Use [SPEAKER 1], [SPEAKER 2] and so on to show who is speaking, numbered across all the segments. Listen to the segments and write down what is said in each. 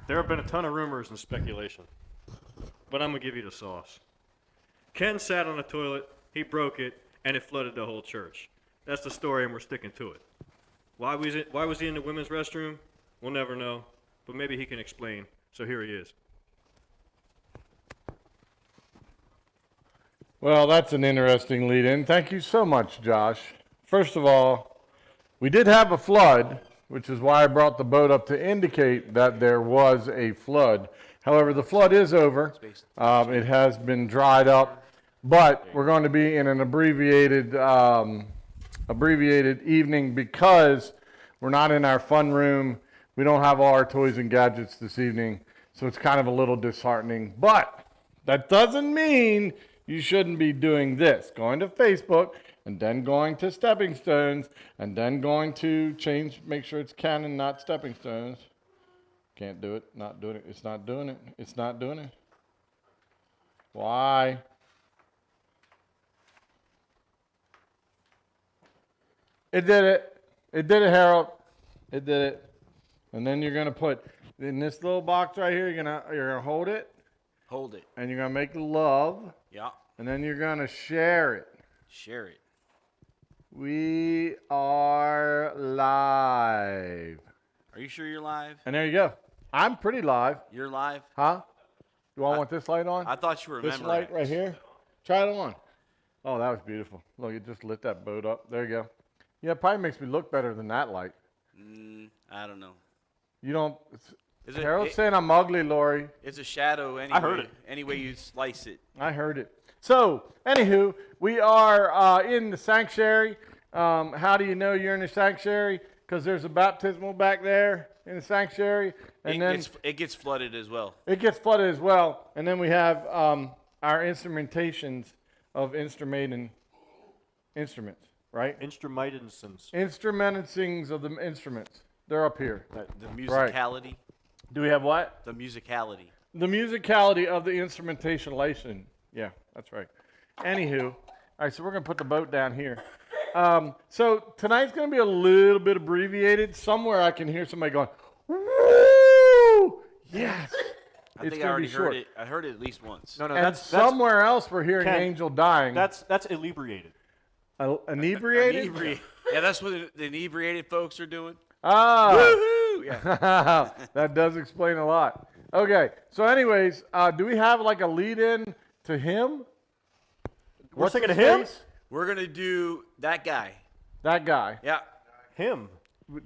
[SPEAKER 1] There have been a ton of rumors and speculation, but I'm going to give you the sauce. Ken sat on the toilet, he broke it, and it flooded the whole church. That's the story, and we're sticking to it. Why was he in the women's restroom? We'll never know, but maybe he can explain. So here he is.
[SPEAKER 2] Well, that's an interesting lead-in. Thank you so much, Josh. First of all, we did have a flood, which is why I brought the boat up to indicate that there was a flood. However, the flood is over. It has been dried up, but we're going to be in an abbreviated evening because we're not in our fun room. We don't have all our toys and gadgets this evening, so it's kind of a little disheartening. But that doesn't mean you shouldn't be doing this, going to Facebook and then going to Stepping Stones and then going to make sure it's Canon, not Stepping Stones. Can't do it, not doing it. It's not doing it. It's not doing it. Why? It did it. It did it, Harold. It did it. And then you're gonna put in this little box right here. You're gonna hold it.
[SPEAKER 3] Hold it.
[SPEAKER 2] And you're gonna make love.
[SPEAKER 3] Yeah.
[SPEAKER 2] And then you're gonna share it.
[SPEAKER 3] Share it.
[SPEAKER 2] We are live.
[SPEAKER 3] Are you sure you're live?
[SPEAKER 2] And there you go. I'm pretty live.
[SPEAKER 3] You're live?
[SPEAKER 2] Huh? Do I want this light on?
[SPEAKER 3] I thought you were
[SPEAKER 2] This light right here. Try it on. Oh, that was beautiful. Look, it just lit that boat up. There you go. Yeah, it probably makes me look better than that light.
[SPEAKER 3] I don't know.
[SPEAKER 2] You don't.
[SPEAKER 3] Is it,
[SPEAKER 2] Harold's saying I'm ugly, Lori.
[SPEAKER 3] It's a shadow anyway.
[SPEAKER 1] I heard it.
[SPEAKER 3] Any way you slice it.
[SPEAKER 2] I heard it. So, anywho, we are in the sanctuary. How do you know you're in the sanctuary? Because there's a baptismal back there in the sanctuary. And
[SPEAKER 3] It gets flooded as well.
[SPEAKER 2] It gets flooded as well. And then we have our instrumentations of instruments, right? Instrumentings of the instruments. They're up here.
[SPEAKER 3] The musicality.
[SPEAKER 2] Do we have what?
[SPEAKER 3] The musicality.
[SPEAKER 2] The musicality of the instrumentation. Yeah, that's right. Anywho, all right, so we're going to put the boat down here. So tonight's going to be a little bit abbreviated. Somewhere I can hear somebody going, woo! Yes.
[SPEAKER 3] I think I already heard it. I heard it at least once.
[SPEAKER 1] No,
[SPEAKER 2] And
[SPEAKER 1] that's
[SPEAKER 2] somewhere else we're hearing
[SPEAKER 1] Ken,
[SPEAKER 2] Angel dying.
[SPEAKER 1] That's inebriated.
[SPEAKER 2] Inebriated?
[SPEAKER 3] Yeah, that's what the inebriated folks are doing.
[SPEAKER 2] Ah.
[SPEAKER 3] Woohoo! Yeah.
[SPEAKER 2] That does explain a lot. Okay, so anyways, do we have like a lead-in to him?
[SPEAKER 1] We're singing to
[SPEAKER 2] his
[SPEAKER 1] him?
[SPEAKER 2] face?
[SPEAKER 3] We're going to do that guy.
[SPEAKER 2] That guy.
[SPEAKER 3] Yeah.
[SPEAKER 1] Him.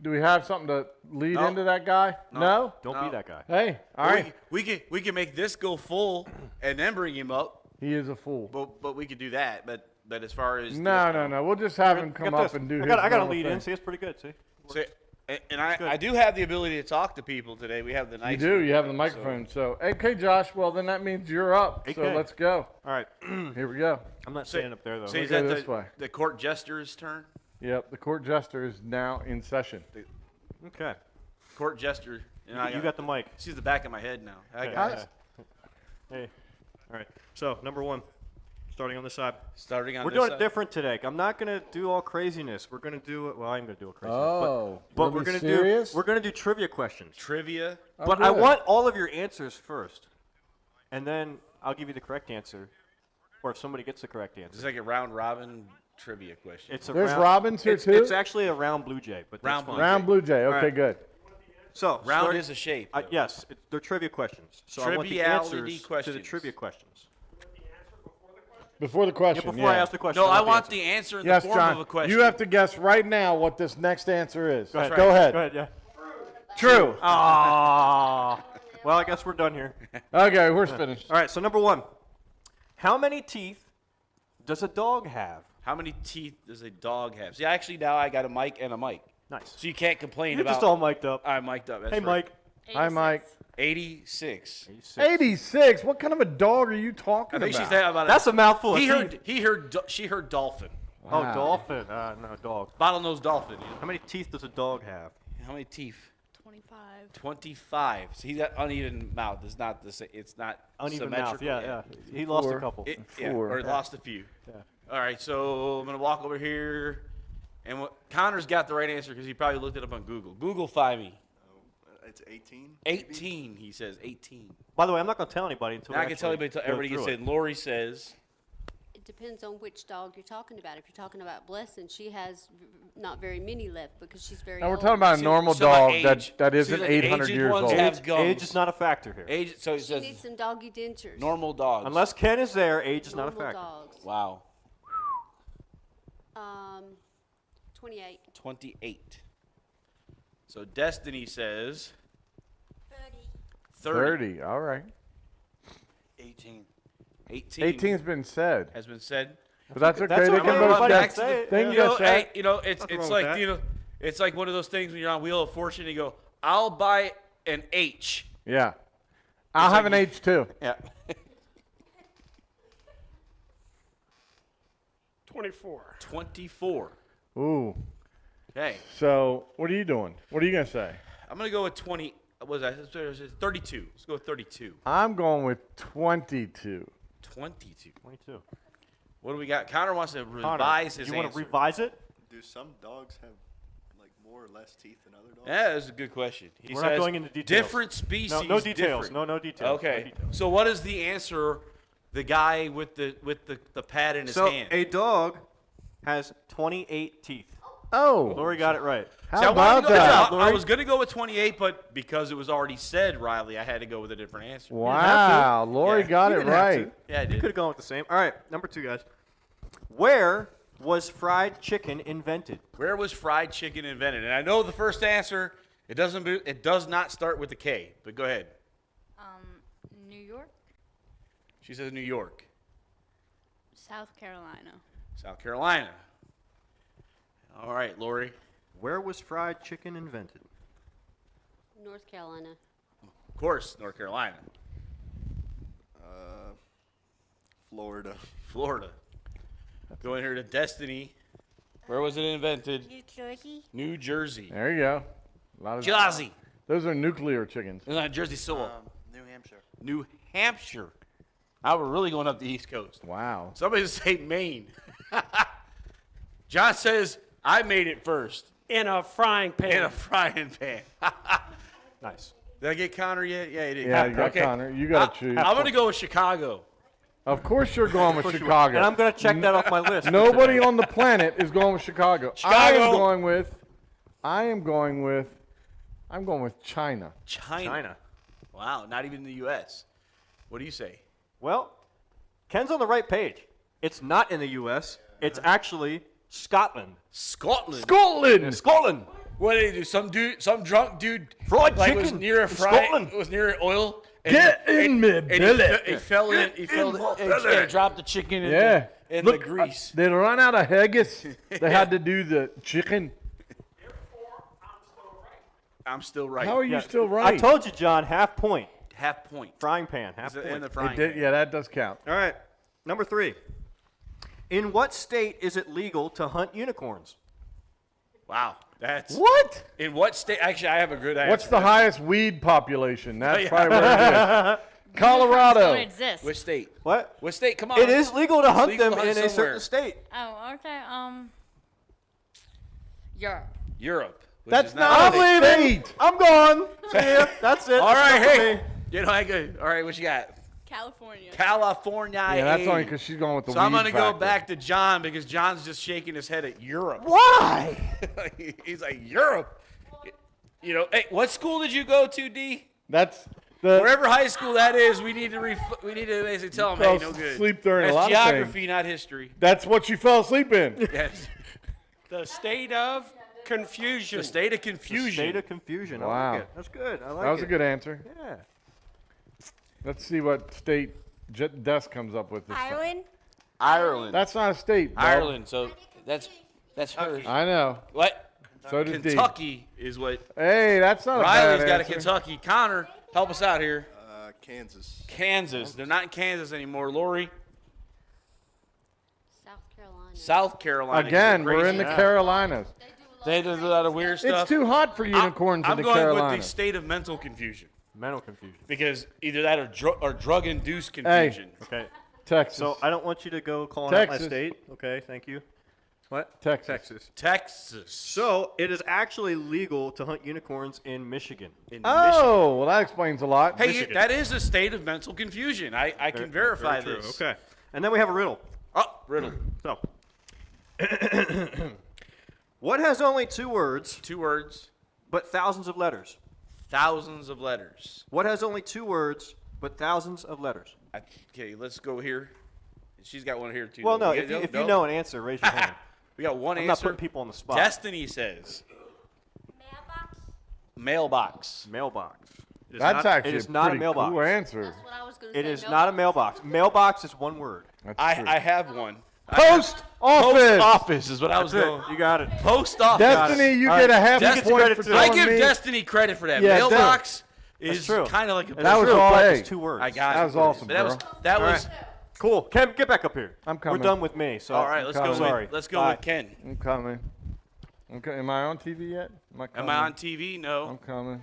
[SPEAKER 2] Do we have something to lead
[SPEAKER 3] No.
[SPEAKER 2] into that guy? No?
[SPEAKER 1] Don't
[SPEAKER 3] No.
[SPEAKER 1] be that guy.
[SPEAKER 2] Hey, all right.
[SPEAKER 3] We can make this go full and then bring him up.
[SPEAKER 2] He is a fool.
[SPEAKER 3] But we could do that. But as far as
[SPEAKER 2] No. We'll just have him come
[SPEAKER 1] Got
[SPEAKER 2] up
[SPEAKER 1] this.
[SPEAKER 2] and do
[SPEAKER 1] I
[SPEAKER 2] his
[SPEAKER 1] got a
[SPEAKER 2] normal
[SPEAKER 1] lead in.
[SPEAKER 2] thing.
[SPEAKER 1] See, it's pretty good. See.
[SPEAKER 3] So, and I do have the ability to talk to people today. We have the nice.
[SPEAKER 2] You do. You have the microphone. So, okay, Josh. Well, then that means you're up. So
[SPEAKER 1] Okay.
[SPEAKER 2] let's go.
[SPEAKER 1] All right.
[SPEAKER 2] Here we go.
[SPEAKER 1] I'm not
[SPEAKER 3] So-
[SPEAKER 1] staying up there though.
[SPEAKER 3] So is
[SPEAKER 2] go
[SPEAKER 3] that
[SPEAKER 2] this way.
[SPEAKER 3] the court jester's turn?
[SPEAKER 2] Yep. The court jester is now in session.
[SPEAKER 1] Okay.
[SPEAKER 3] Court jester. And
[SPEAKER 1] You got the mic.
[SPEAKER 3] See the back of my head now. Hi,
[SPEAKER 1] Okay.
[SPEAKER 3] guys.
[SPEAKER 1] Hey. All right. So number one, starting on this side.
[SPEAKER 3] Starting on
[SPEAKER 1] We're
[SPEAKER 3] this
[SPEAKER 1] doing
[SPEAKER 3] side.
[SPEAKER 1] it different today. I'm not gonna do all craziness. We're gonna do it. Well, I'm gonna do it crazy.
[SPEAKER 2] Oh,
[SPEAKER 1] but we're gonna
[SPEAKER 2] serious?
[SPEAKER 1] do. We're gonna do trivia questions.
[SPEAKER 3] Trivia.
[SPEAKER 2] Oh,
[SPEAKER 1] But I
[SPEAKER 2] good.
[SPEAKER 1] want all of your answers first, and then I'll give you the correct answer, or if somebody gets the correct
[SPEAKER 3] It's
[SPEAKER 1] answer.
[SPEAKER 3] like a round robin trivia question.
[SPEAKER 1] It's a
[SPEAKER 2] There's
[SPEAKER 1] round,
[SPEAKER 2] Robins here,
[SPEAKER 1] it's,
[SPEAKER 2] too?
[SPEAKER 1] It's actually a round blue jay, but
[SPEAKER 3] Round
[SPEAKER 1] that's fine.
[SPEAKER 3] blue
[SPEAKER 2] Round Blue Jay. Okay,
[SPEAKER 1] right.
[SPEAKER 2] good.
[SPEAKER 1] So
[SPEAKER 3] Round
[SPEAKER 1] start-
[SPEAKER 3] is a shape.
[SPEAKER 1] yes, they're trivia questions. So I want the
[SPEAKER 3] Triviality
[SPEAKER 1] answers to the
[SPEAKER 3] questions.
[SPEAKER 1] trivia questions.
[SPEAKER 2] Before the question.
[SPEAKER 1] Before I ask the question,
[SPEAKER 3] No, I want
[SPEAKER 1] the
[SPEAKER 3] the answer in
[SPEAKER 2] Yes,
[SPEAKER 3] the form
[SPEAKER 2] John.
[SPEAKER 3] of a question.
[SPEAKER 2] You have to guess right now what this next answer is.
[SPEAKER 1] answer. Go ahead.
[SPEAKER 2] Go ahead.
[SPEAKER 1] Go ahead. Yeah.
[SPEAKER 2] True.
[SPEAKER 1] Ah. Well, I guess we're done here.
[SPEAKER 2] Okay, we're finished.
[SPEAKER 1] All right. So number one, how many teeth does a dog have?
[SPEAKER 3] How many teeth does a dog have? See, actually now I got a mic and a mic.
[SPEAKER 1] Nice.
[SPEAKER 3] So you can't complain
[SPEAKER 1] You're
[SPEAKER 3] about.
[SPEAKER 1] just all mic'd up.
[SPEAKER 3] I'm mic'd up. That's
[SPEAKER 1] Hey,
[SPEAKER 3] right.
[SPEAKER 1] Mike.
[SPEAKER 2] Hi, Mike.
[SPEAKER 3] 86.
[SPEAKER 2] 86. What kind of a dog are you talking
[SPEAKER 3] I think
[SPEAKER 2] about?
[SPEAKER 3] she's talking about.
[SPEAKER 1] That's a mouthful.
[SPEAKER 3] He
[SPEAKER 1] of
[SPEAKER 3] heard.
[SPEAKER 1] teeth.
[SPEAKER 3] She heard dolphin.
[SPEAKER 1] Oh,
[SPEAKER 2] Wow.
[SPEAKER 1] dolphin. No, dog.
[SPEAKER 3] Bottlenose dolphin.
[SPEAKER 1] How many teeth does a dog have?
[SPEAKER 3] How many teeth?
[SPEAKER 4] 25.
[SPEAKER 3] 25. So he's got uneven mouth. It's not the same. It's not
[SPEAKER 1] Uneven mouth.
[SPEAKER 3] symmetrical.
[SPEAKER 1] Yeah. He lost a
[SPEAKER 2] Four.
[SPEAKER 1] couple.
[SPEAKER 3] Yeah,
[SPEAKER 2] Four.
[SPEAKER 3] or he lost a few.
[SPEAKER 1] Yeah.
[SPEAKER 3] All right, so I'm gonna walk over here, and Connor's got the right answer because he probably looked it up on Google. Google-fy me.
[SPEAKER 4] It's 18. maybe?
[SPEAKER 3] 18, he says. 18.
[SPEAKER 1] By the way, I'm not going to tell anybody until
[SPEAKER 3] Now
[SPEAKER 1] we
[SPEAKER 3] I can tell
[SPEAKER 1] actually
[SPEAKER 3] everybody until
[SPEAKER 1] go
[SPEAKER 3] everybody gets
[SPEAKER 1] through
[SPEAKER 3] in. Lori says
[SPEAKER 5] It depends on which dog you're talking about. If you're talking about Blessing, she has not very many left because she's very
[SPEAKER 2] Now we're
[SPEAKER 5] old.
[SPEAKER 2] talking about a
[SPEAKER 3] So-
[SPEAKER 2] normal
[SPEAKER 3] so my
[SPEAKER 2] dog
[SPEAKER 3] age.
[SPEAKER 2] that
[SPEAKER 3] See,
[SPEAKER 2] isn't
[SPEAKER 3] like
[SPEAKER 2] 800
[SPEAKER 3] aged
[SPEAKER 2] years
[SPEAKER 3] ones
[SPEAKER 2] old.
[SPEAKER 3] have
[SPEAKER 1] Age,
[SPEAKER 3] gums.
[SPEAKER 1] age is not a factor here.
[SPEAKER 3] age. So he
[SPEAKER 5] She
[SPEAKER 3] says
[SPEAKER 5] needs some doggy dentures.
[SPEAKER 3] normal dogs.
[SPEAKER 1] Unless Ken is there, age is not a
[SPEAKER 5] Normal
[SPEAKER 1] factor.
[SPEAKER 5] dogs.
[SPEAKER 3] Wow.
[SPEAKER 5] 28.
[SPEAKER 3] 28. So Destiny says 30.
[SPEAKER 2] 30. All right.
[SPEAKER 3] 18. 18.
[SPEAKER 2] 18's been said,
[SPEAKER 3] has been said.
[SPEAKER 2] but that's okay.
[SPEAKER 1] That's
[SPEAKER 2] They
[SPEAKER 1] okay.
[SPEAKER 2] can both
[SPEAKER 1] Everybody
[SPEAKER 2] get.
[SPEAKER 1] can say it.
[SPEAKER 2] They can
[SPEAKER 3] You know,
[SPEAKER 2] get that.
[SPEAKER 3] hey, you know, it's
[SPEAKER 1] Nothing
[SPEAKER 3] it's
[SPEAKER 1] wrong with
[SPEAKER 3] like
[SPEAKER 1] that.
[SPEAKER 3] you know, it's like one of those things when you're on Wheel of Fortune. You go, I'll buy an H.
[SPEAKER 2] Yeah. I'll have an
[SPEAKER 3] like
[SPEAKER 2] H too.
[SPEAKER 3] Yeah.
[SPEAKER 6] 24.
[SPEAKER 3] 24.
[SPEAKER 2] Ooh.
[SPEAKER 3] Okay,
[SPEAKER 2] So what are you doing? What are you gonna say?
[SPEAKER 3] I'm gonna go with 20. What was that? 32. Let's go with 32.
[SPEAKER 2] I'm going with 22.
[SPEAKER 3] 22.
[SPEAKER 1] 22.
[SPEAKER 3] What do we got? Connor wants to
[SPEAKER 1] Connor,
[SPEAKER 3] revise his
[SPEAKER 1] you want
[SPEAKER 3] answer.
[SPEAKER 1] to revise it?
[SPEAKER 4] Do some dogs have like more or less teeth than other dogs?
[SPEAKER 3] Yeah, that's a good question. He
[SPEAKER 1] We're
[SPEAKER 3] says
[SPEAKER 1] not going into details.
[SPEAKER 3] different species.
[SPEAKER 1] No, no details.
[SPEAKER 3] different.
[SPEAKER 1] No details. No
[SPEAKER 3] Okay.
[SPEAKER 1] details.
[SPEAKER 3] So what is the answer? The guy with the pad in his
[SPEAKER 1] So
[SPEAKER 3] hand.
[SPEAKER 1] a dog has 28 teeth.
[SPEAKER 2] Oh,
[SPEAKER 1] Lori got it right.
[SPEAKER 2] how
[SPEAKER 3] See, I wanted
[SPEAKER 2] about
[SPEAKER 3] to go-
[SPEAKER 2] that?
[SPEAKER 3] I was gonna go with 28, but because it was already said, Riley, I had to go with a different answer.
[SPEAKER 2] Wow, Lori
[SPEAKER 3] Yeah.
[SPEAKER 2] got
[SPEAKER 1] You
[SPEAKER 2] it
[SPEAKER 1] didn't have
[SPEAKER 2] right.
[SPEAKER 1] to.
[SPEAKER 3] Yeah, I
[SPEAKER 1] You
[SPEAKER 3] did.
[SPEAKER 1] could have gone with the same. All right, number 2, guys. Where was fried chicken invented?
[SPEAKER 3] Where was fried chicken invented? And I know the first answer. It does not start with a K. But go ahead.
[SPEAKER 7] New York,
[SPEAKER 3] She says New York,
[SPEAKER 7] South Carolina,
[SPEAKER 3] South Carolina. All right, Lori.
[SPEAKER 1] Where was fried chicken invented?
[SPEAKER 5] North Carolina.
[SPEAKER 3] Of course, North Carolina,
[SPEAKER 4] Florida.
[SPEAKER 3] Florida. Going here to Destiny. Where was it invented?
[SPEAKER 7] New Jersey,
[SPEAKER 3] New Jersey.
[SPEAKER 2] There you go. A lot of
[SPEAKER 3] Jersey.
[SPEAKER 2] those are nuclear chickens.
[SPEAKER 3] It's not Jersey soil.
[SPEAKER 4] New Hampshire.
[SPEAKER 3] New Hampshire. Now we're really going up the East Coast.
[SPEAKER 2] Wow.
[SPEAKER 3] Somebody say Maine. John says, I made it first
[SPEAKER 6] In a frying pan.
[SPEAKER 3] in a frying pan.
[SPEAKER 1] Nice.
[SPEAKER 3] Did I get Connor yet? Yeah, you did.
[SPEAKER 2] Yeah, you got
[SPEAKER 3] Okay.
[SPEAKER 2] Connor. You got to choose.
[SPEAKER 3] I'm going to go with Chicago.
[SPEAKER 2] Of course, you're going with
[SPEAKER 1] And
[SPEAKER 2] Chicago.
[SPEAKER 1] I'm going to check that off my list. for
[SPEAKER 2] Nobody
[SPEAKER 1] today.
[SPEAKER 2] on the planet is going with Chicago.
[SPEAKER 3] Chicago.
[SPEAKER 2] I'm going with China.
[SPEAKER 3] China. Wow, not even the U.S. What do you say?
[SPEAKER 1] Well, Ken's on the right page. It's not in the U.S. It's actually Scotland.
[SPEAKER 3] Scotland.
[SPEAKER 2] Scotland.
[SPEAKER 1] Scotland.
[SPEAKER 3] What did he do? Some drunk dude
[SPEAKER 1] Fried
[SPEAKER 3] like was
[SPEAKER 1] chicken
[SPEAKER 3] near a
[SPEAKER 1] in
[SPEAKER 3] fry,
[SPEAKER 1] Scotland.
[SPEAKER 3] was near oil. And
[SPEAKER 2] Get in me belly.
[SPEAKER 3] He fell in. He fell in. And dropped the chicken in,
[SPEAKER 2] Yeah.
[SPEAKER 3] in
[SPEAKER 2] Look,
[SPEAKER 3] the grease.
[SPEAKER 2] they run out of haggis. They had to do the chicken.
[SPEAKER 3] I'm still right.
[SPEAKER 2] How are you
[SPEAKER 1] Yeah,
[SPEAKER 2] still right?
[SPEAKER 1] I told you, John, half point.
[SPEAKER 3] Half point.
[SPEAKER 1] Frying pan, half
[SPEAKER 3] Is it
[SPEAKER 1] point.
[SPEAKER 3] in the
[SPEAKER 2] It
[SPEAKER 3] frying
[SPEAKER 2] did,
[SPEAKER 3] pan?
[SPEAKER 2] yeah, that does count.
[SPEAKER 1] All right. Number 3. In what state is it legal to hunt unicorns?
[SPEAKER 3] Wow. That's
[SPEAKER 2] What?
[SPEAKER 3] in what state? Actually, I have a good answer.
[SPEAKER 2] What's the highest weed population? That's
[SPEAKER 3] Yeah.
[SPEAKER 2] probably where it is. Colorado.
[SPEAKER 7] don't exist.
[SPEAKER 3] Which state?
[SPEAKER 1] What?
[SPEAKER 3] What state? Come on.
[SPEAKER 1] It is legal to hunt
[SPEAKER 3] legal
[SPEAKER 1] them
[SPEAKER 3] to hunt
[SPEAKER 1] in a
[SPEAKER 3] somewhere.
[SPEAKER 1] certain state.
[SPEAKER 7] Oh, okay. Europe.
[SPEAKER 3] Europe. Which
[SPEAKER 2] That's
[SPEAKER 3] is
[SPEAKER 2] not
[SPEAKER 3] a
[SPEAKER 2] a
[SPEAKER 3] state.
[SPEAKER 2] state.
[SPEAKER 1] I'm gone. See ya. That's it.
[SPEAKER 3] All right,
[SPEAKER 1] That's enough for
[SPEAKER 3] hey.
[SPEAKER 1] me.
[SPEAKER 3] You know, I good. All right, what you got?
[SPEAKER 7] California.
[SPEAKER 3] California.
[SPEAKER 2] Yeah, that's only
[SPEAKER 3] A.
[SPEAKER 2] because she's going with the
[SPEAKER 3] So
[SPEAKER 2] weed
[SPEAKER 3] I'm gonna go
[SPEAKER 2] factor.
[SPEAKER 3] back to John because John's just shaking his head at Europe.
[SPEAKER 1] Why?
[SPEAKER 3] He's like Europe. You know, hey, what school did you go to, D?
[SPEAKER 2] That's the.
[SPEAKER 3] Wherever high school that is, we need to basically tell them, hey, no good.
[SPEAKER 2] Sleep during
[SPEAKER 3] That's
[SPEAKER 2] a lot
[SPEAKER 3] geography,
[SPEAKER 2] of
[SPEAKER 3] not history.
[SPEAKER 2] things. That's what you fell asleep in.
[SPEAKER 3] Yes.
[SPEAKER 6] The state of confusion.
[SPEAKER 3] The state of confusion.
[SPEAKER 1] State of confusion. I
[SPEAKER 2] Wow.
[SPEAKER 1] like it. That's good. I like it.
[SPEAKER 2] That was a good answer.
[SPEAKER 1] Yeah.
[SPEAKER 2] Let's see what state Des comes up with this time.
[SPEAKER 7] Ireland.
[SPEAKER 3] Ireland.
[SPEAKER 2] That's not a state. Bob.
[SPEAKER 3] Ireland. So that's hers.
[SPEAKER 2] I know.
[SPEAKER 3] What?
[SPEAKER 2] So does D.
[SPEAKER 3] Kentucky is what.
[SPEAKER 2] Hey, that's not
[SPEAKER 3] Riley's
[SPEAKER 2] a bad
[SPEAKER 3] got a
[SPEAKER 2] answer.
[SPEAKER 3] Kentucky. Connor, help us out here.
[SPEAKER 4] Kansas.
[SPEAKER 3] Kansas. They're not in Kansas anymore. Lori,
[SPEAKER 5] South Carolina.
[SPEAKER 3] South Carolina.
[SPEAKER 2] Again, we're in the
[SPEAKER 1] Yeah.
[SPEAKER 2] Carolinas.
[SPEAKER 3] They do a lot of weird stuff.
[SPEAKER 2] It's too hot for unicorns
[SPEAKER 3] I'm
[SPEAKER 2] in the
[SPEAKER 3] going with the
[SPEAKER 2] Carolinas.
[SPEAKER 3] state of mental confusion
[SPEAKER 1] Mental confusion.
[SPEAKER 3] because either that or drug-induced confusion.
[SPEAKER 1] Okay.
[SPEAKER 2] Texas.
[SPEAKER 1] So I don't want you to go calling out my
[SPEAKER 2] Texas.
[SPEAKER 1] state. Okay. Thank you. What?
[SPEAKER 2] Texas.
[SPEAKER 1] Texas.
[SPEAKER 3] Texas.
[SPEAKER 1] So it is actually legal to hunt unicorns in Michigan.
[SPEAKER 3] In Michigan.
[SPEAKER 2] Oh, well, that explains a lot.
[SPEAKER 3] Hey,
[SPEAKER 1] Michigan.
[SPEAKER 3] that is a state of mental confusion. I can verify
[SPEAKER 1] Very true.
[SPEAKER 3] this.
[SPEAKER 1] Okay. And then we have a riddle.
[SPEAKER 3] Oh, riddle.
[SPEAKER 1] So, what has only 2 words
[SPEAKER 3] 2 words,
[SPEAKER 1] but thousands of letters?
[SPEAKER 3] thousands of letters.
[SPEAKER 1] What has only 2 words but thousands of letters?
[SPEAKER 3] Okay, let's go here. She's got one here too.
[SPEAKER 1] Well, no.
[SPEAKER 3] Yeah,
[SPEAKER 1] If you know an answer, raise your hand.
[SPEAKER 3] we got one
[SPEAKER 1] I'm not
[SPEAKER 3] answer.
[SPEAKER 1] putting people on the spot.
[SPEAKER 3] Destiny says mailbox.
[SPEAKER 1] Mailbox. It is
[SPEAKER 2] That's
[SPEAKER 1] not,
[SPEAKER 2] actually
[SPEAKER 1] it is
[SPEAKER 2] a
[SPEAKER 1] not a
[SPEAKER 2] pretty
[SPEAKER 1] mailbox.
[SPEAKER 2] cool answer.
[SPEAKER 5] That's what I was gonna say.
[SPEAKER 1] It is not a mailbox. Mailbox is 1 word.
[SPEAKER 2] That's true.
[SPEAKER 3] I have one.
[SPEAKER 2] Post office.
[SPEAKER 3] Post office is what I was
[SPEAKER 1] That's
[SPEAKER 3] going.
[SPEAKER 1] it. You got it.
[SPEAKER 3] Post office.
[SPEAKER 2] Destiny, you
[SPEAKER 1] All
[SPEAKER 2] get
[SPEAKER 1] right.
[SPEAKER 2] a half
[SPEAKER 3] Destiny-
[SPEAKER 2] a point
[SPEAKER 1] credit
[SPEAKER 2] for
[SPEAKER 1] to-
[SPEAKER 3] I
[SPEAKER 2] telling
[SPEAKER 3] give
[SPEAKER 2] me.
[SPEAKER 3] Destiny credit for that.
[SPEAKER 2] Yeah,
[SPEAKER 3] Mailbox
[SPEAKER 1] That's
[SPEAKER 3] is
[SPEAKER 1] true.
[SPEAKER 3] kind of like a.
[SPEAKER 2] That was
[SPEAKER 1] True,
[SPEAKER 2] all
[SPEAKER 1] but
[SPEAKER 2] A.
[SPEAKER 1] it's 2 words.
[SPEAKER 3] I got
[SPEAKER 2] That
[SPEAKER 3] it.
[SPEAKER 2] was awesome,
[SPEAKER 3] But that was
[SPEAKER 2] bro.
[SPEAKER 3] that
[SPEAKER 1] All
[SPEAKER 3] was.
[SPEAKER 1] right. Cool. Ken, get back up here.
[SPEAKER 2] I'm coming.
[SPEAKER 1] We're done with me. So
[SPEAKER 3] All right, let's go.
[SPEAKER 1] Sorry.
[SPEAKER 3] Let's go
[SPEAKER 1] Bye.
[SPEAKER 3] with Ken.
[SPEAKER 2] I'm coming. Okay, am I on TV yet?
[SPEAKER 3] Am
[SPEAKER 2] coming?
[SPEAKER 3] I on TV? No.
[SPEAKER 2] I'm coming.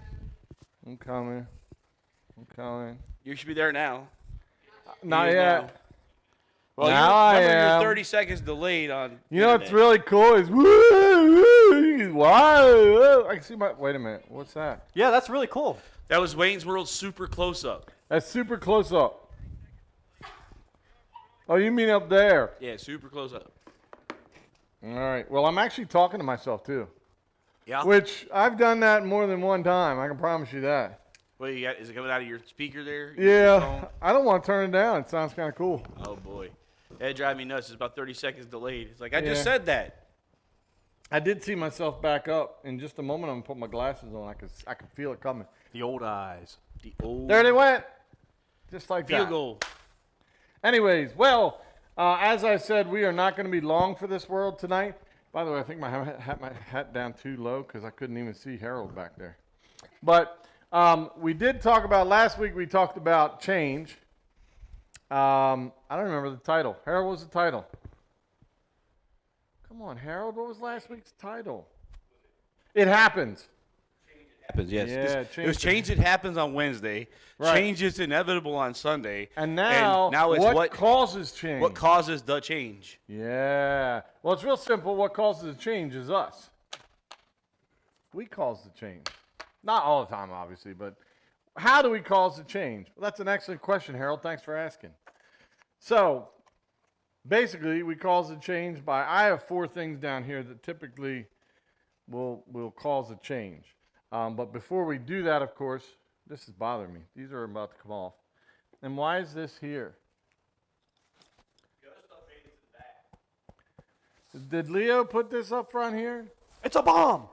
[SPEAKER 2] I'm coming. I'm coming.
[SPEAKER 3] You should be there now.
[SPEAKER 2] Not
[SPEAKER 3] He is
[SPEAKER 2] yet.
[SPEAKER 3] now. Well,
[SPEAKER 2] Now I
[SPEAKER 3] remember
[SPEAKER 2] am.
[SPEAKER 3] you're 30 seconds delayed on.
[SPEAKER 2] You know what's
[SPEAKER 3] internet.
[SPEAKER 2] really cool is woo, wow. I can see my. Wait a minute. What's that?
[SPEAKER 1] Yeah, that's really cool.
[SPEAKER 3] That was Wayne's World super close up.
[SPEAKER 2] That's super close up. Oh, you mean up there?
[SPEAKER 3] Yeah, super close up.
[SPEAKER 2] All right. Well, I'm actually talking to myself too,
[SPEAKER 3] Yeah.
[SPEAKER 2] which I've done that more than one time. I can promise you that.
[SPEAKER 3] What you got? Is it coming out of your speaker there? Your
[SPEAKER 2] Yeah.
[SPEAKER 3] phone?
[SPEAKER 2] I don't want to turn it down. It sounds kind of cool.
[SPEAKER 3] Oh boy, that drive me nuts. It's about 30 seconds delayed. It's like I just
[SPEAKER 2] Yeah.
[SPEAKER 3] said that.
[SPEAKER 2] I did see myself back up in just a moment. I'm gonna put my glasses on. I could feel it coming.
[SPEAKER 1] The old eyes.
[SPEAKER 3] The old
[SPEAKER 2] There they went. Just like
[SPEAKER 3] field
[SPEAKER 2] that.
[SPEAKER 3] goal.
[SPEAKER 2] Anyways, well, as I said, we are not going to be long for this world tonight. By the way, I think my hat down too low because I couldn't even see Harold back there. But we did talk about last week. We talked about change. I don't remember the title. Harold, what was the title? Come on, Harold. What was last week's title? It happens.
[SPEAKER 3] Happens, yes.
[SPEAKER 2] Yeah,
[SPEAKER 3] It was change. It happens on Wednesday.
[SPEAKER 2] Right.
[SPEAKER 3] Change is inevitable on Sunday.
[SPEAKER 2] And now
[SPEAKER 3] it's
[SPEAKER 2] what causes change?
[SPEAKER 3] what causes the change.
[SPEAKER 2] Yeah. Well, it's real simple. What causes the change is us. We cause the change. Not all the time, obviously, but how do we cause the change? Well, that's an excellent question, Harold. Thanks for asking. So, basically, we cause the change by, I have 4 things down here that typically will cause a change. But before we do that, of course, this is bothering me. These are about to come off. And why is this here? Did Leo put this up front here?
[SPEAKER 1] It's a bomb.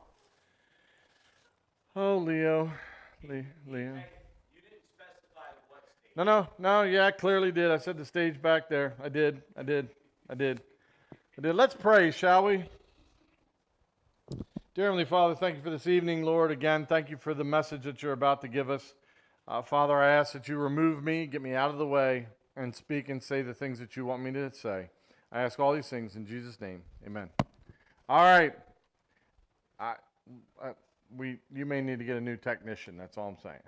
[SPEAKER 2] Oh, Leo. Leo. No, yeah, I clearly did. I said the stage back there. I did. Let's pray, shall we? Dear Heavenly Father, thank you for this evening, Lord. Again, thank you for the message that you're about to give us. Father, I ask that you remove me, get me out of the way, and speak and say the things that you want me to say. I ask all these things in Jesus' name. Amen. All right. You may need to get a new technician. That's all I'm saying.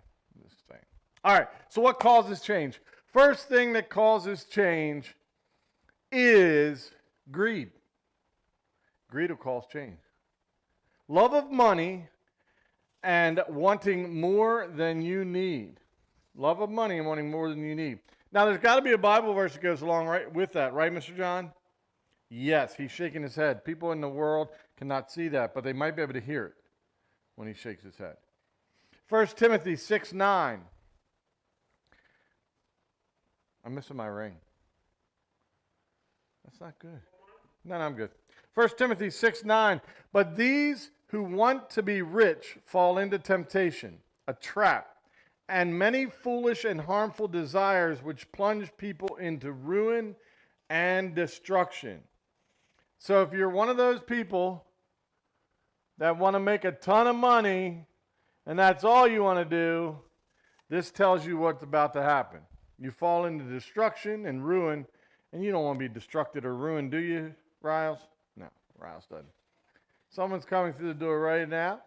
[SPEAKER 2] Just saying. All right. So what causes change? First thing that causes change is greed. Greed will cause change. Love of money and wanting more than you need. Love of money and wanting more than you need. Now, there's got to be a Bible verse that goes along right with that, right, Mr. John? Yes, he's shaking his head. People in the world cannot see that, but they might be able to hear it when he shakes his head. 1 Timothy 6:9. I'm missing my ring. That's not good. No, I'm good. 1 Timothy 6:9. But these who want to be rich fall into temptation, a trap, and many foolish and harmful desires which plunge people into ruin and destruction. So if you're one of those people that want to make a ton of money and that's all you want to do, this tells you what's about to happen. You fall into destruction and ruin, and you don't want to be destructed or ruined, do you, Riles? No, Riles doesn't. Someone's coming through the door right now.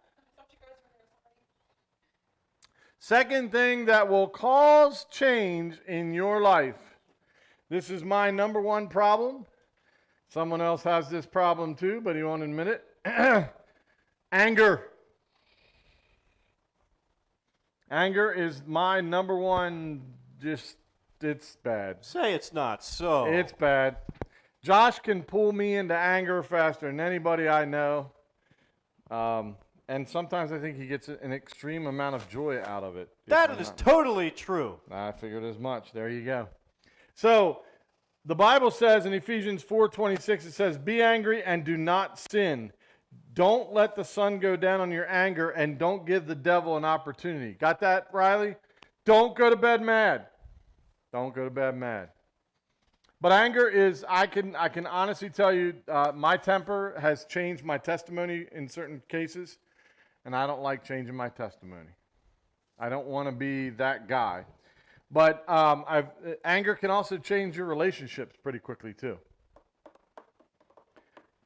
[SPEAKER 2] Second thing that will cause change in your life. This is my number one problem. Someone else has this problem too, but he won't admit it. Anger. Anger is my number one, it's bad.
[SPEAKER 8] Say it's not so.
[SPEAKER 2] It's bad. Josh can pull me into anger faster than anybody I know. And sometimes I think he gets an extreme amount of joy out of it.
[SPEAKER 8] That is totally true.
[SPEAKER 2] I figured as much. There you go. So the Bible says in Ephesians 4:26, it says, "Be angry and do not sin. Don't let the sun go down on your anger, and don't give the devil an opportunity." Got that, Riley? Don't go to bed mad. Don't go to bed mad. But anger is, I can honestly tell you, my temper has changed my testimony in certain cases, and I don't like changing my testimony. I don't want to be that guy. But anger can also change your relationships pretty quickly too.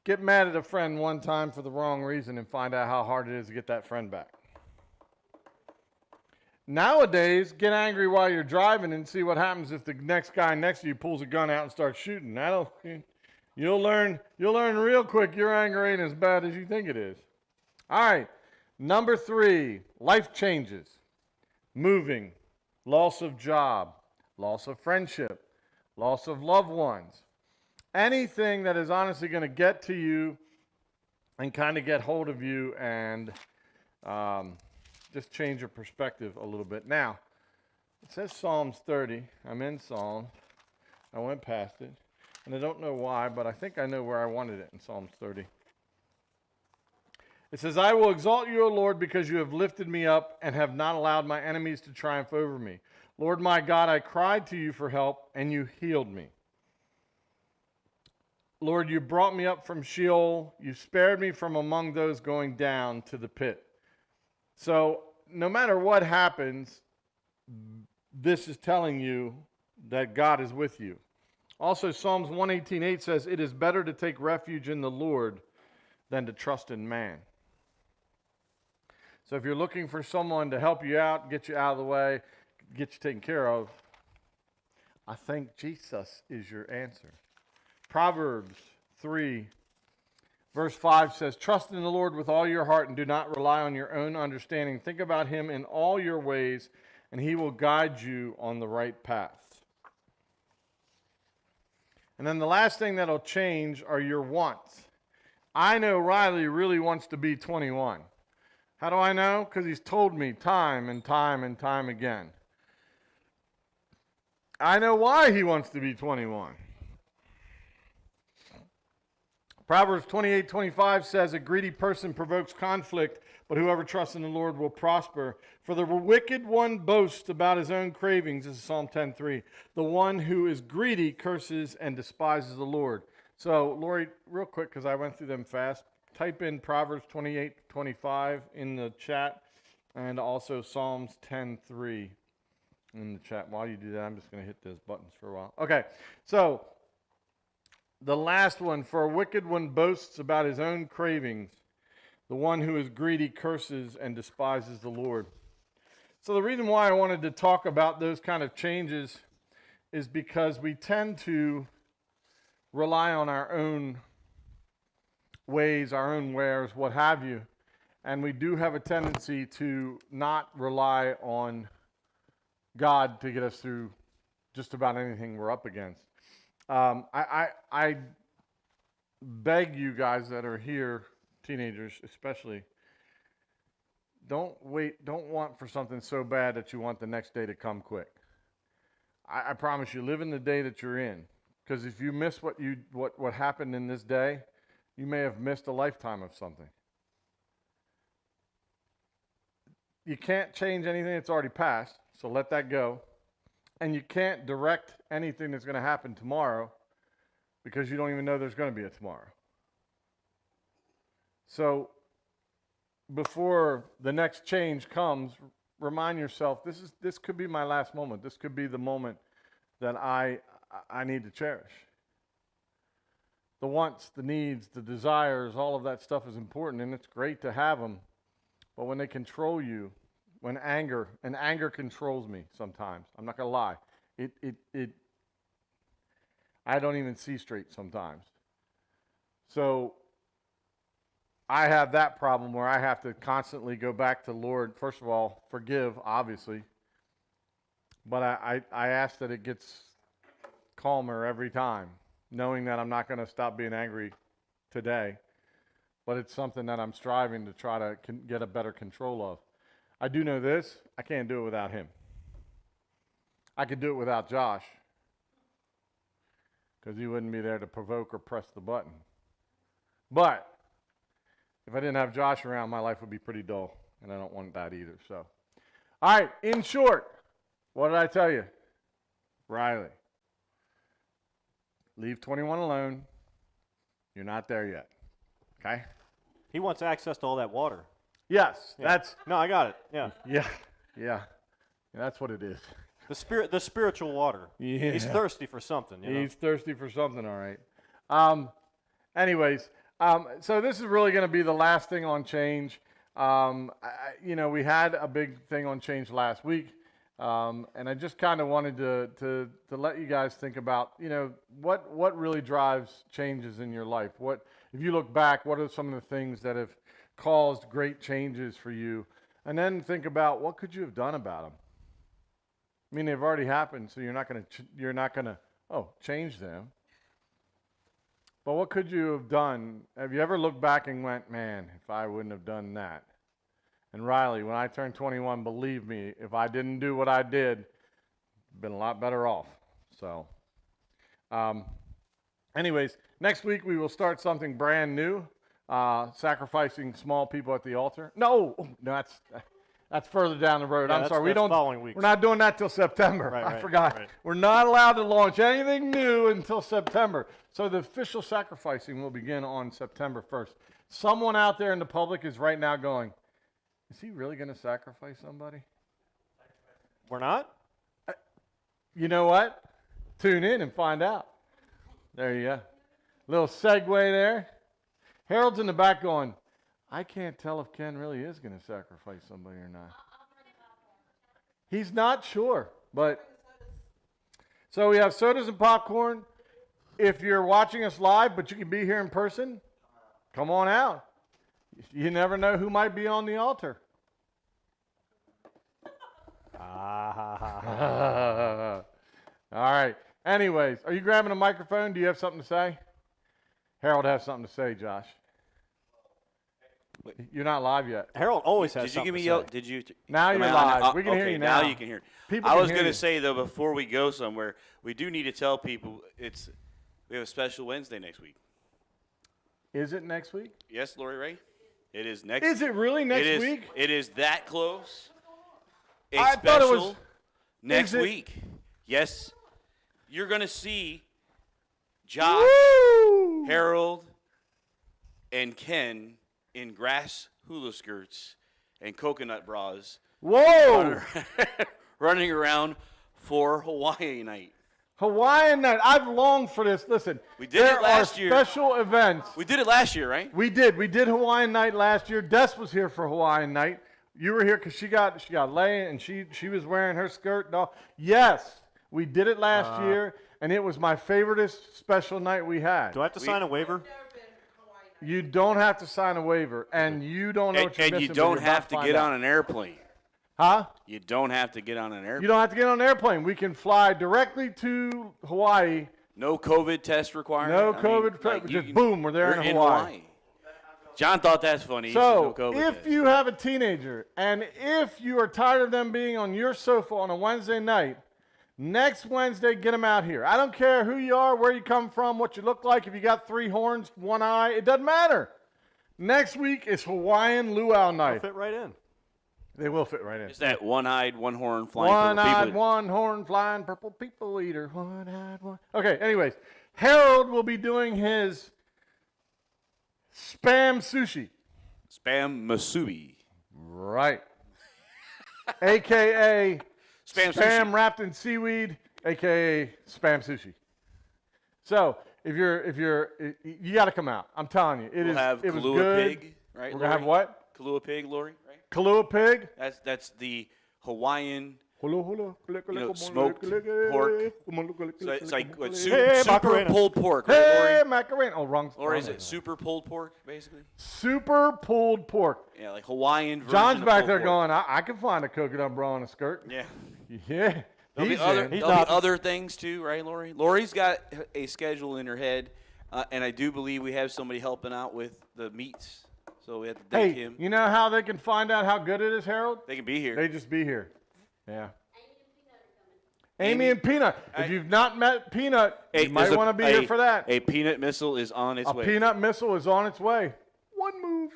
[SPEAKER 2] Get mad at a friend one time for the wrong reason and find out how hard it is to get that friend back. Nowadays, get angry while you're driving and see what happens if the next guy next to you pulls a gun out and starts shooting. You'll learn real quick your anger ain't as bad as you think it is. All right, number 3, life changes. Moving, loss of job, loss of friendship, loss of loved ones. Anything that is honestly going to get to you and kind of get hold of you and just change your perspective a little bit. Now, it says Psalms 30. I'm in Psalms. I went past it. And I don't know why, but I think I know where I wanted it in Psalms 30. It says, "I will exalt you, O Lord, because you have lifted me up and have not allowed my enemies to triumph over me. Lord my God, I cried to you for help, and you healed me. Lord, you brought me up from Sheol. You spared me from among those going down to the pit." So no matter what happens, this is telling you that God is with you. Also, Psalms 118:8 says, "It is better to take refuge in the Lord than to trust in man." So if you're looking for someone to help you out, get you out of the way, get you taken care of, I think Jesus is your answer. Proverbs 3, verse 5 says, "Trust in the Lord with all your heart and do not rely on your own understanding. Think about him in all your ways, and he will guide you on the right path." And then the last thing that'll change are your wants. I know Riley really wants to be 21. How do I know? Because he's told me time and time and time again. I know why he wants to be 21. Proverbs 28:25 says, "A greedy person provokes conflict, but whoever trusts in the Lord will prosper. For the wicked one boasts about his own cravings." This is Psalm 10:3. "The one who is greedy curses and despises the Lord." So, Lori, real quick, because I went through them fast, type in Proverbs 28:25 in the chat, and also Psalms 10:3 in the chat. While you do that, I'm just going to hit those buttons for a while. Okay, so the last one, "For a wicked one boasts about his own cravings. The one who is greedy curses and despises the Lord." So the reason why I wanted to talk about those kind of changes is because we tend to rely on our own ways, our own wares, what have you. And we do have a tendency to not rely on God to get us through just about anything we're up against. I beg you guys that are here, teenagers especially, don't want for something so bad that you want the next day to come quick. I promise you, live in the day that you're in. Because if you miss what happened in this day, you may have missed a lifetime of something. You can't change anything that's already passed, so let that go. And you can't direct anything that's going to happen tomorrow because you don't even know there's going to be a tomorrow. So before the next change comes, remind yourself, this could be my last moment. This could be the moment that I need to cherish. The wants, the needs, the desires, all of that stuff is important, and it's great to have them. But when they control you, when anger controls me sometimes, I'm not going to lie. I don't even see straight sometimes. So I have that problem where I have to constantly go back to Lord. First of all, forgive, obviously. But I ask that it gets calmer every time, knowing that I'm not going to stop being angry today. But it's something that I'm striving to try to get a better control of. I do know this, I can't do it without him. I could do it without Josh, because he wouldn't be there to provoke or press the button. But if I didn't have Josh around, my life would be pretty dull, and I don't want that either. So, all right, in short, what did I tell you? Riley, leave 21 alone. You're not there yet. Okay?
[SPEAKER 8] He wants access to all that water.
[SPEAKER 2] Yes,
[SPEAKER 8] Yeah.
[SPEAKER 2] that's
[SPEAKER 8] No, I got it. Yeah.
[SPEAKER 2] yeah. That's what it is.
[SPEAKER 8] The spiritual water.
[SPEAKER 2] Yeah.
[SPEAKER 8] He's thirsty for something, you know.
[SPEAKER 2] He's thirsty for something, all right. Anyways, so this is really going to be the last thing on change. We had a big thing on change last week, and I just kind of wanted to let you guys think about, what really drives changes in your life. What, if you look back, what are some of the things that have caused great changes for you? And then think about, what could you have done about them? I mean, they've already happened, so you're not going to change them. But what could you have done? Have you ever looked back and went, man, if I wouldn't have done that? And Riley, when I turned 21, believe me, if I didn't do what I did, I'd been a lot better off. So, anyways, next week we will start something brand new, sacrificing small people at the altar. No, that's further down the road.
[SPEAKER 8] Yeah,
[SPEAKER 2] I'm
[SPEAKER 8] that's-
[SPEAKER 2] sorry, we
[SPEAKER 8] that's
[SPEAKER 2] don't.
[SPEAKER 8] following weeks.
[SPEAKER 2] We're not doing that till September.
[SPEAKER 8] Right,
[SPEAKER 2] I
[SPEAKER 8] right,
[SPEAKER 2] forgot.
[SPEAKER 8] right.
[SPEAKER 2] We're not allowed to launch anything new until September. So the official sacrificing will begin on September 1st. Someone out there in the public is right now going, is he really going to sacrifice somebody?
[SPEAKER 8] We're not?
[SPEAKER 2] You know what? Tune in and find out. There you go. Little segue there. Harold's in the back going, I can't tell if Ken really is going to sacrifice somebody or not. He's not sure, but so we have sodas and popcorn. If you're watching us live, but you can be here in person, come on out. You never know who might be on the altar. All right. Anyways, are you grabbing a microphone? Do you have something to say? Harold has something to say, Josh. You're not live yet.
[SPEAKER 8] Harold always has
[SPEAKER 9] Did you
[SPEAKER 8] something
[SPEAKER 9] give me
[SPEAKER 8] to
[SPEAKER 9] your?
[SPEAKER 8] say.
[SPEAKER 9] Did you?
[SPEAKER 2] Now
[SPEAKER 9] am
[SPEAKER 2] you're
[SPEAKER 9] I on?
[SPEAKER 2] live. We can hear
[SPEAKER 9] Okay,
[SPEAKER 2] you now.
[SPEAKER 9] Now you can hear.
[SPEAKER 2] People
[SPEAKER 9] I
[SPEAKER 2] can
[SPEAKER 9] was
[SPEAKER 2] hear
[SPEAKER 9] going
[SPEAKER 2] you.
[SPEAKER 9] to say though, before we go somewhere, we do need to tell people we have a special Wednesday next week.
[SPEAKER 2] Is it next week?
[SPEAKER 9] Yes, Lori Ray. It is next.
[SPEAKER 2] Is it really next
[SPEAKER 9] it is,
[SPEAKER 2] week?
[SPEAKER 9] It is that close. A
[SPEAKER 2] I thought it was-
[SPEAKER 9] special next
[SPEAKER 2] is it-
[SPEAKER 9] week. Yes, you're going to see Josh,
[SPEAKER 2] Woo!
[SPEAKER 9] Harold, and Ken in grass hula skirts and coconut bras
[SPEAKER 2] Whoa!
[SPEAKER 9] running around for Hawaii night.
[SPEAKER 2] Hawaiian night. I've longed for this. Listen,
[SPEAKER 9] We did it
[SPEAKER 2] there
[SPEAKER 9] last
[SPEAKER 2] are
[SPEAKER 9] year.
[SPEAKER 2] special events.
[SPEAKER 9] We did it last year, right?
[SPEAKER 2] We did Hawaiian night last year. Des was here for Hawaiian night. You were here because she got laid and she was wearing her skirt and all. Yes, we did it last year, and it was my favoriteest special night we had.
[SPEAKER 8] Do I have to sign a waiver?
[SPEAKER 2] You don't have to sign a waiver, and you don't know what you're
[SPEAKER 9] And
[SPEAKER 2] missing.
[SPEAKER 9] you
[SPEAKER 2] but
[SPEAKER 9] don't
[SPEAKER 2] you're about
[SPEAKER 9] have to
[SPEAKER 2] find
[SPEAKER 9] get
[SPEAKER 2] out.
[SPEAKER 9] on an airplane.
[SPEAKER 2] Huh?
[SPEAKER 9] You don't have to get on an airplane.
[SPEAKER 2] You don't have to get on an airplane. We can fly directly to Hawaii.
[SPEAKER 9] No COVID test required.
[SPEAKER 2] No COVID test. Just boom, we're there
[SPEAKER 9] you're
[SPEAKER 2] in Hawaii.
[SPEAKER 9] John thought that's funny. He said
[SPEAKER 2] So,
[SPEAKER 9] no COVID
[SPEAKER 2] if
[SPEAKER 9] test.
[SPEAKER 2] you have a teenager and if you are tired of them being on your sofa on a Wednesday night, next Wednesday, get them out here. I don't care who you are, where you come from, what you look like, if you got 3 horns, 1 eye, it doesn't matter. Next week is Hawaiian luau
[SPEAKER 8] I'll
[SPEAKER 2] night.
[SPEAKER 8] fit right in.
[SPEAKER 2] They will fit right in.
[SPEAKER 9] Is that one-eyed, one-horn flying purple
[SPEAKER 2] One-eyed,
[SPEAKER 9] people?
[SPEAKER 2] one-horn, flying purple people eater. One-eyed, one. Okay, anyways, Harold will be doing his spam sushi.
[SPEAKER 9] Spam masubi.
[SPEAKER 2] Right. AKA
[SPEAKER 9] Spam
[SPEAKER 2] spam
[SPEAKER 9] sushi.
[SPEAKER 2] wrapped in seaweed, AKA spam sushi. So if you're you got to come out. I'm telling you,
[SPEAKER 9] We'll have
[SPEAKER 2] it was
[SPEAKER 9] Kahlua
[SPEAKER 2] good.
[SPEAKER 9] pig, right?
[SPEAKER 2] We're gonna have
[SPEAKER 9] Lori?
[SPEAKER 2] what?
[SPEAKER 9] Kahlua pig, Lori, right?
[SPEAKER 2] Kahlua pig.
[SPEAKER 9] That's the Hawaiian smoked pork. So it's like what,
[SPEAKER 8] Hey,
[SPEAKER 9] super
[SPEAKER 8] Macarena.
[SPEAKER 9] pulled pork, right,
[SPEAKER 2] Hey,
[SPEAKER 9] Lori?
[SPEAKER 2] Macarena. Oh, wrong.
[SPEAKER 9] Or is
[SPEAKER 2] wrong
[SPEAKER 9] it super pulled pork, basically?
[SPEAKER 2] super pulled pork?
[SPEAKER 9] Yeah, like Hawaiian version
[SPEAKER 2] John's
[SPEAKER 9] of
[SPEAKER 2] back
[SPEAKER 9] pulled
[SPEAKER 2] there
[SPEAKER 9] pork.
[SPEAKER 2] going, I can find a coconut bra and a skirt.
[SPEAKER 9] Yeah.
[SPEAKER 2] Yeah.
[SPEAKER 9] There'll
[SPEAKER 2] He's
[SPEAKER 9] be other,
[SPEAKER 2] in.
[SPEAKER 8] He's
[SPEAKER 9] there'll be
[SPEAKER 8] not-
[SPEAKER 9] other things too, right, Lori? Lori's got a schedule in her head, and I do believe we have somebody helping out with the meats. So we have to thank
[SPEAKER 2] Hey,
[SPEAKER 9] him.
[SPEAKER 2] you know how they can find out how good it is, Harold?
[SPEAKER 9] They can be here.
[SPEAKER 2] They just be here. Yeah. Amy and Peanut. If you've not met Peanut, you might
[SPEAKER 9] there's
[SPEAKER 2] want to be here for that.
[SPEAKER 9] A peanut missile is on its
[SPEAKER 2] A
[SPEAKER 9] way.
[SPEAKER 2] peanut missile is on its way. One move.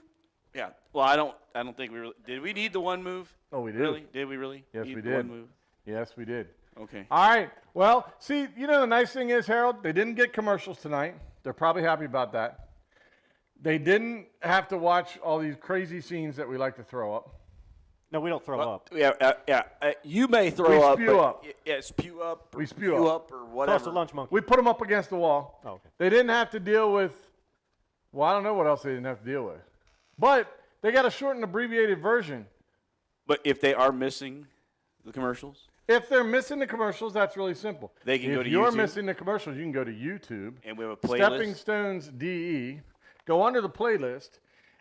[SPEAKER 9] Yeah. Well, I don't think we really did. We need the one move.
[SPEAKER 2] Oh, we did.
[SPEAKER 9] Really? Did we really?
[SPEAKER 2] Yes,
[SPEAKER 9] need
[SPEAKER 2] we
[SPEAKER 9] the
[SPEAKER 2] did.
[SPEAKER 9] One move?
[SPEAKER 2] Yes, we did.
[SPEAKER 9] Okay.
[SPEAKER 2] All right. Well, see, you know the nice thing is, Harold, they didn't get commercials tonight. They're probably happy about that. They didn't have to watch all these crazy scenes that we like to throw up.
[SPEAKER 8] No, we don't throw up.
[SPEAKER 9] Yeah. You may throw
[SPEAKER 2] We
[SPEAKER 9] up.
[SPEAKER 2] spew
[SPEAKER 9] but
[SPEAKER 2] up.
[SPEAKER 9] Yeah, spew up. Or
[SPEAKER 2] We spew up.
[SPEAKER 9] or
[SPEAKER 8] Toss
[SPEAKER 9] whatever.
[SPEAKER 8] the lunch monkey.
[SPEAKER 2] We put them up against the wall.
[SPEAKER 8] Oh, okay.
[SPEAKER 2] They didn't have to deal with, well, I don't know what else they didn't have to deal with. But they got a short and abbreviated version.
[SPEAKER 9] But if they are missing the commercials,
[SPEAKER 2] If they're missing the commercials, that's really simple.
[SPEAKER 9] They can
[SPEAKER 2] if
[SPEAKER 9] go to
[SPEAKER 2] you're
[SPEAKER 9] YouTube.
[SPEAKER 2] missing the commercials, you can go to YouTube.
[SPEAKER 9] and we have a playlist.
[SPEAKER 2] Stepping Stones DE. Go under the playlist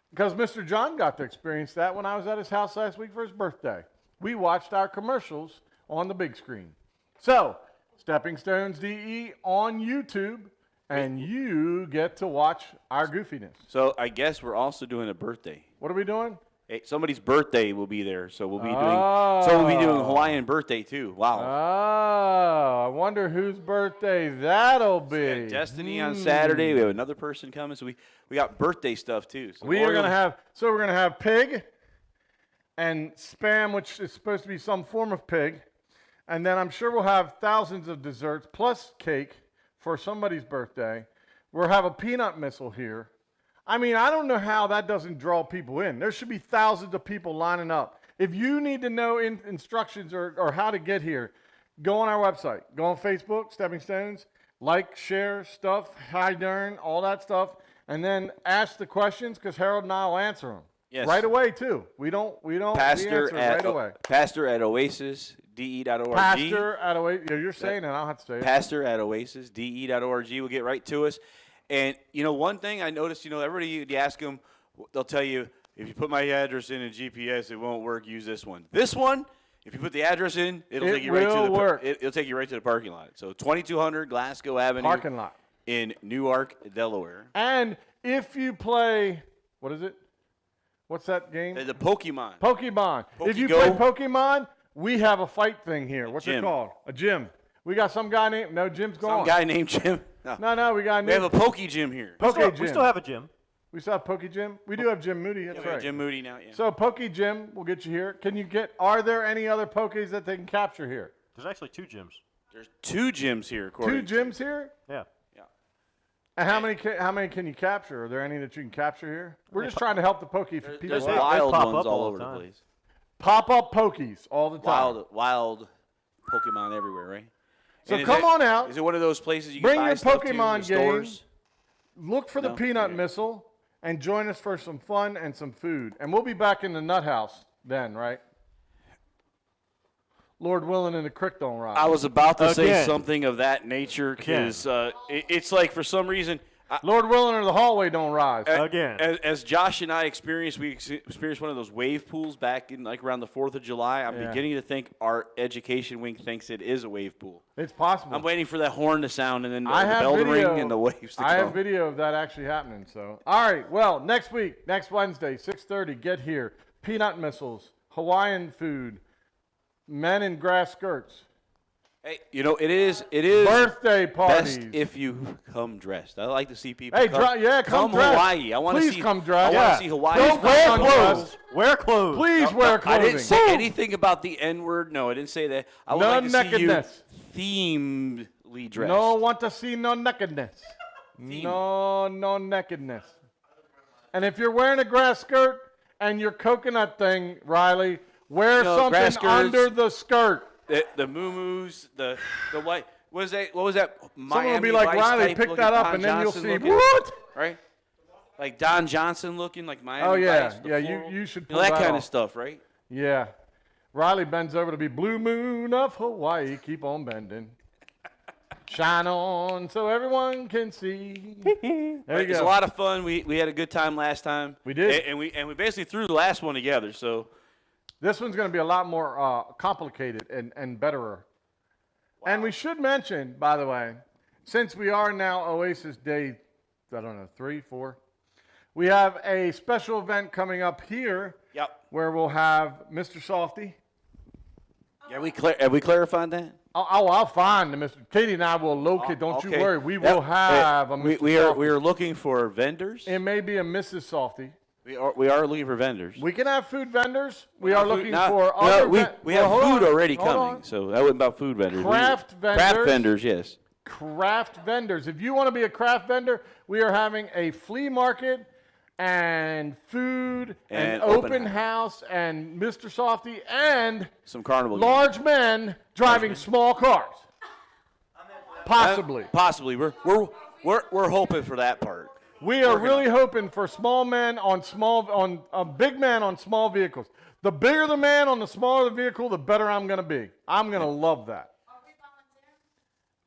[SPEAKER 2] because Mr. John got to experience that when I was at his house last week for his birthday. We watched our commercials on the big screen. So, Stepping Stones DE on YouTube, and you get to watch our goofiness.
[SPEAKER 9] So I guess we're also doing a birthday.
[SPEAKER 2] What are we doing?
[SPEAKER 9] Hey, somebody's birthday will be there, so we'll be doing Hawaiian birthday too. Wow.
[SPEAKER 2] Oh, I wonder whose birthday that'll be.
[SPEAKER 9] Got Destiny on Saturday. We have another person coming, so we got birthday stuff too. So
[SPEAKER 2] We are
[SPEAKER 9] Lori
[SPEAKER 2] going to
[SPEAKER 9] will-
[SPEAKER 2] we're going to have pig and spam, which is supposed to be some form of pig. And then I'm sure we'll have thousands of desserts plus cake for somebody's birthday. We'll have a peanut missile here. I mean, I don't know how that doesn't draw people in. There should be thousands of people lining up. If you need to know instructions or how to get here, go on our website. Go on Facebook, Stepping Stones. Like, share stuff, hi Darn, all that stuff. And then ask the questions because Harold and I will answer them.
[SPEAKER 9] Yes.
[SPEAKER 2] Right away, too. We
[SPEAKER 9] Pastor
[SPEAKER 2] answer
[SPEAKER 9] at
[SPEAKER 2] right away.
[SPEAKER 9] Pastor at oasisde.org.
[SPEAKER 2] Pastor at Oasis. You're saying it. I don't have to say it.
[SPEAKER 9] Pastor at oasisde.org will get right to us. And, one thing I noticed, everybody, you ask them, they'll tell you, if you put my address in GPS, it won't work. Use this one. This one, if you put the address in, it'll
[SPEAKER 2] It
[SPEAKER 9] take you right to
[SPEAKER 2] will
[SPEAKER 9] the
[SPEAKER 2] work.
[SPEAKER 9] It'll take you right to the parking lot. So 2200 Glasgow Avenue
[SPEAKER 2] Parking lot.
[SPEAKER 9] in Newark, Delaware.
[SPEAKER 2] And if you play, what is it? What's that game?
[SPEAKER 9] The Pokemon.
[SPEAKER 2] Pokemon. If you play
[SPEAKER 9] Poke-Go.
[SPEAKER 2] Pokemon, we have a fight thing here. What's it
[SPEAKER 9] gym.
[SPEAKER 2] called? A gym. We got some guy named, no, Jim's gone.
[SPEAKER 9] Some guy named Jim. No.
[SPEAKER 2] No, we got a
[SPEAKER 9] We have
[SPEAKER 2] name.
[SPEAKER 9] a Poke Gym here.
[SPEAKER 2] Poke
[SPEAKER 8] We
[SPEAKER 2] Gym.
[SPEAKER 8] still have a gym.
[SPEAKER 2] We still have Poke Gym. We do have Jim Moody. That's
[SPEAKER 9] We have
[SPEAKER 2] right.
[SPEAKER 9] Jim Moody now, yeah.
[SPEAKER 2] So Poke Gym will get you here. Are there any other Pokés that they can capture here?
[SPEAKER 8] There's actually 2 gyms.
[SPEAKER 9] There's 2 gyms here,
[SPEAKER 2] Two
[SPEAKER 9] according
[SPEAKER 2] gyms here?
[SPEAKER 8] Yeah.
[SPEAKER 2] And how many can you capture? Are there any that you can capture here? We're just trying to help the Poke people
[SPEAKER 9] There's
[SPEAKER 2] out.
[SPEAKER 9] wild
[SPEAKER 8] pop
[SPEAKER 9] ones
[SPEAKER 8] up
[SPEAKER 9] all
[SPEAKER 8] all
[SPEAKER 9] over
[SPEAKER 8] the
[SPEAKER 9] the
[SPEAKER 8] time.
[SPEAKER 9] place.
[SPEAKER 2] Pop-up Pokies all the time.
[SPEAKER 9] Wild Pokemon everywhere, right?
[SPEAKER 2] So
[SPEAKER 9] And is
[SPEAKER 2] come
[SPEAKER 9] it-
[SPEAKER 2] on out.
[SPEAKER 9] Is it one of those places you
[SPEAKER 2] Bring
[SPEAKER 9] can buy
[SPEAKER 2] your
[SPEAKER 9] stuff to in
[SPEAKER 2] Pokemon
[SPEAKER 9] the stores?
[SPEAKER 2] Look for the
[SPEAKER 9] No?
[SPEAKER 2] peanut
[SPEAKER 9] Okay.
[SPEAKER 2] missile and join us for some fun and some food. And we'll be back in the nut house then, right? Lord willing and the creek don't rise.
[SPEAKER 9] I was about to say
[SPEAKER 8] Again.
[SPEAKER 9] something of that nature because it's like for some reason,
[SPEAKER 2] Lord willing or the hallway don't rise.
[SPEAKER 8] Again.
[SPEAKER 9] as Josh and I experienced, we experienced one of those wave pools back in like around the 4th of July. I'm
[SPEAKER 2] Yeah.
[SPEAKER 9] beginning to think our education wing thinks it is a wave pool.
[SPEAKER 2] It's possible.
[SPEAKER 9] I'm waiting for that horn to sound and then
[SPEAKER 2] I
[SPEAKER 9] the
[SPEAKER 2] have
[SPEAKER 9] bell to
[SPEAKER 2] video.
[SPEAKER 9] ring and the waves to
[SPEAKER 2] I
[SPEAKER 9] go.
[SPEAKER 2] have video of that actually happening. So, all right. Well, next week, next Wednesday, 6:30, get here. Peanut missiles, Hawaiian food, men in grass skirts,
[SPEAKER 9] Hey, it is
[SPEAKER 2] birthday parties.
[SPEAKER 9] best if you come dressed. I like to see people.
[SPEAKER 2] Hey,
[SPEAKER 9] come,
[SPEAKER 2] come dressed.
[SPEAKER 9] Hawaii. I want to
[SPEAKER 2] Please
[SPEAKER 9] see.
[SPEAKER 2] come dressed.
[SPEAKER 9] I want
[SPEAKER 2] Yeah.
[SPEAKER 9] to see Hawaii.
[SPEAKER 2] Don't wear clothes.
[SPEAKER 8] Wear clothes.
[SPEAKER 2] Please wear clothing.
[SPEAKER 9] I didn't say anything about the N word. No, I didn't say that. I would like to see you
[SPEAKER 2] nakedness.
[SPEAKER 9] themedly dressed.
[SPEAKER 2] No want to see no nakedness. No nakedness. And if you're wearing a grass skirt and your coconut thing, Riley, wear
[SPEAKER 9] grass
[SPEAKER 2] something
[SPEAKER 9] skirts.
[SPEAKER 2] under the skirt.
[SPEAKER 9] The moo-moos, the white. What was that? What was that?
[SPEAKER 2] Someone will
[SPEAKER 9] Miami
[SPEAKER 2] be like,
[SPEAKER 9] Vice
[SPEAKER 2] Riley,
[SPEAKER 9] type
[SPEAKER 2] pick
[SPEAKER 9] looking
[SPEAKER 2] that up,
[SPEAKER 9] Don
[SPEAKER 2] and then you'll
[SPEAKER 9] Johnson
[SPEAKER 2] see,
[SPEAKER 9] looking,
[SPEAKER 2] what?
[SPEAKER 9] Right? Like Don Johnson looking, like Miami
[SPEAKER 2] Oh, yeah.
[SPEAKER 9] Vice. the
[SPEAKER 2] Yeah,
[SPEAKER 9] floral.
[SPEAKER 2] you should
[SPEAKER 9] You know,
[SPEAKER 2] pull
[SPEAKER 9] that
[SPEAKER 2] that
[SPEAKER 9] kind
[SPEAKER 2] off.
[SPEAKER 9] of stuff, right?
[SPEAKER 2] Yeah. Riley bends over to be Blue Moon of Hawaii. Keep on bending. Shine on so everyone can see. There you
[SPEAKER 9] It was
[SPEAKER 2] go.
[SPEAKER 9] a lot of fun. We had a good time last time.
[SPEAKER 2] We did.
[SPEAKER 9] And we basically threw the last one together. So
[SPEAKER 2] This one's going to be a lot more complicated and betterer. And we should mention, by the way, since we are now Oasis Day, I don't know, 3, 4, we have a special event coming up here
[SPEAKER 9] yep.
[SPEAKER 2] where we'll have Mr. Softy.
[SPEAKER 9] Yeah, have we clarified that?
[SPEAKER 2] I'll find the Mr. Katie and I will locate. Don't you
[SPEAKER 9] Okay.
[SPEAKER 2] worry. We
[SPEAKER 9] That-
[SPEAKER 2] will have a Mr.
[SPEAKER 9] we
[SPEAKER 2] Softy.
[SPEAKER 9] are looking for vendors.
[SPEAKER 2] It may be a Mrs. Softy.
[SPEAKER 9] We are looking for vendors.
[SPEAKER 2] We can have food vendors. We are looking for
[SPEAKER 9] No,
[SPEAKER 2] other
[SPEAKER 9] we
[SPEAKER 2] ven-
[SPEAKER 9] we
[SPEAKER 2] well,
[SPEAKER 9] have
[SPEAKER 2] hold
[SPEAKER 9] food
[SPEAKER 2] on,
[SPEAKER 9] already
[SPEAKER 2] hold
[SPEAKER 9] coming.
[SPEAKER 2] on.
[SPEAKER 9] So that wasn't about food vendors.
[SPEAKER 2] Craft vendors.
[SPEAKER 9] Craft vendors, yes.
[SPEAKER 2] Craft vendors. If you want to be a craft vendor, we are having a flea market and food and
[SPEAKER 9] And
[SPEAKER 2] open
[SPEAKER 9] open
[SPEAKER 2] house and Mr. Softy and
[SPEAKER 9] Some carnival.
[SPEAKER 2] large men driving small cars. Possibly.
[SPEAKER 9] Possibly. We're hoping for that part.
[SPEAKER 2] We are really hoping for small men on big men on small vehicles. The bigger the man on the smaller the vehicle, the better I'm going to be. I'm going to love that.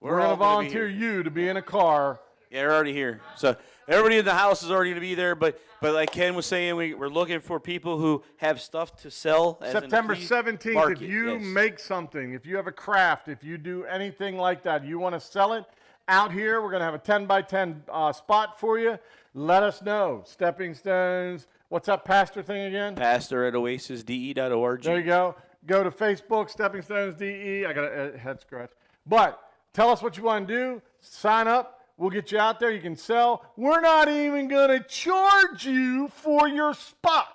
[SPEAKER 2] We're going
[SPEAKER 9] all
[SPEAKER 2] to
[SPEAKER 9] gonna be
[SPEAKER 2] volunteer
[SPEAKER 9] here.
[SPEAKER 2] you to be in a car.
[SPEAKER 9] Yeah, they're already here. So everybody in the house is already going to be there. But like Ken was saying, we're looking for people who have stuff to sell. As in a
[SPEAKER 2] September
[SPEAKER 9] flea
[SPEAKER 2] 17th,
[SPEAKER 9] market,
[SPEAKER 2] if you
[SPEAKER 9] yes.
[SPEAKER 2] make something, if you have a craft, if you do anything like that, you want to sell it out here, we're going to have a 10 by 10 spot for you. Let us know. Stepping Stones. What's that pastor thing again?
[SPEAKER 9] Pastor at oasisde.org.
[SPEAKER 2] There you go. Go to Facebook, Stepping Stones DE. I got a head scratch. But tell us what you want to do. Sign up. We'll get you out there. You can sell. We're not even going to charge you for your spot.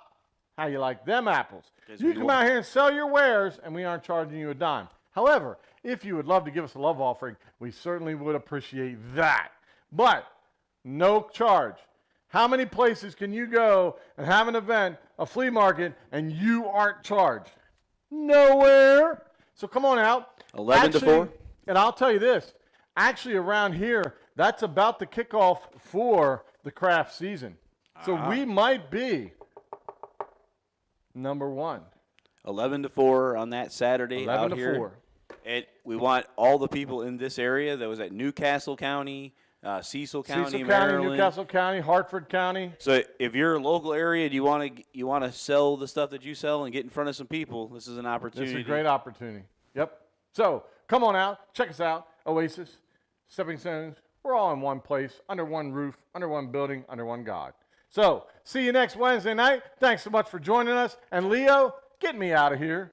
[SPEAKER 2] How you like them apples? You come out here and sell your wares, and we aren't charging you a dime. However, if you would love to give us a love offering, we certainly would appreciate that. But no charge. How many places can you go and have an event, a flea market, and you aren't charged? Nowhere. So come on out.
[SPEAKER 9] 11 to 4?
[SPEAKER 2] And I'll tell you this. Actually, around here, that's about the kickoff for the craft season. So we might be number one.
[SPEAKER 9] 11 to 4 on that Saturday
[SPEAKER 2] 11
[SPEAKER 9] out
[SPEAKER 2] to
[SPEAKER 9] here.
[SPEAKER 2] 4.
[SPEAKER 9] And we want all the people in this area that was at Newcastle County, Cecil County,
[SPEAKER 2] Cecil County,
[SPEAKER 9] Maryland.
[SPEAKER 2] Newcastle County, Hartford County.
[SPEAKER 9] So if you're a local area and you want to sell the stuff that you sell and get in front of some people, this is an opportunity.
[SPEAKER 2] This is a great opportunity. Yep. So come on out. Check us out. Oasis, Stepping Stones. We're all in one place, under one roof, under one building, under one God. So see you next Wednesday night. Thanks so much for joining us. And Leo, get me out of here.